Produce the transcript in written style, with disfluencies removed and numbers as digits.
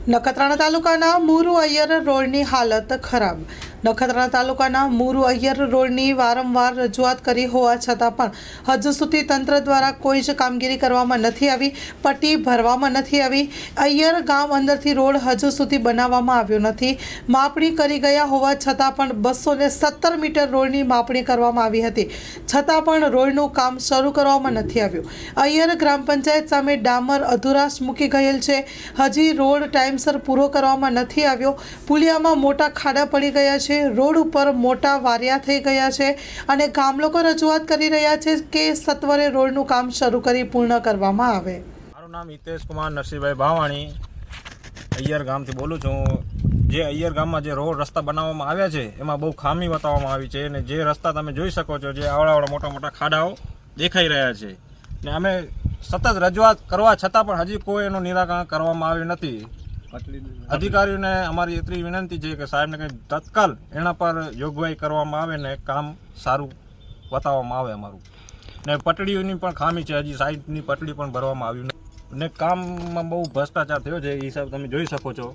નખત્રાણા તાલુકાના મુરુ અય્યર રોડની હાલત ખરાબ। નખત્રાણા તાલુકાના મુરુ અય્યર રોડની વારંવાર રજૂઆત કરી હોવા છતાં પણ હજુ સુધી તંત્ર દ્વારા કોઈ જ કામગીરી કરવામાં નથી આવી, પટ્ટી ભરવામાં નથી આવી। અય્યર ગામ અંદરથી રોડ હજુ સુધી બનાવવામાં આવ્યો નથી। માપણી કરી ગયા હોવા છતાં પણ 217 મીટર રોડની માપણી કરવામાં આવી હતી, છતાં પણ રોડનું કામ શરૂ કરવામાં નથી આવ્યું। અય્યર ગ્રામ પંચાયત સામે ડામર અધુરાશ મૂકી ગયેલ છે। હજી રોડ ટાઈમસર પૂરો કરવામાં નથી આવ્યો। પુલિયામાં મોટા ખાડા પડી ગયા છે, રોડ ઉપર મોટા વારિયા થઈ ગયા છે અને ગામ લોકો રજૂઆત કરી રહ્યા છે કે સત્વરે રોડનું કામ શરૂ કરી પૂર્ણ કરવામાં આવે। મારું નામ હિતેશ કુમાર નરસિંહભાઈ ભાવાણી અય્યર ગામથી બોલું છું। જે અય્યર ગામમાં જે રોડ રસ્તા બનાવવામાં આવ્યા છે એમાં બહુ ખામી બતાવવામાં આવી છે અને જે રસ્તા તમે જોઈ શકો છો, જે આવડા મોટા મોટા ખાડાઓ દેખાઈ રહ્યા છે ને અમે સતત રજૂઆત કરવા છતાં પણ હજી કોઈ એનું નિરાકરણ કરવામાં આવ્યું નથી। અધિકારીઓને અમારી એટલી વિનંતી છે કે સાહેબને કંઈ તત્કાલ એના પર જોગવાઈ કરવામાં આવે ને કામ સારું બતાવવામાં આવે અમારું। ને પટડીઓની પણ ખામી છે, હજી સાઈડની પટડી પણ ભરવામાં આવ્યું નથી ને કામમાં બહુ ભ્રષ્ટાચાર થયો છે એ હિસાબ તમે જોઈ શકો છો।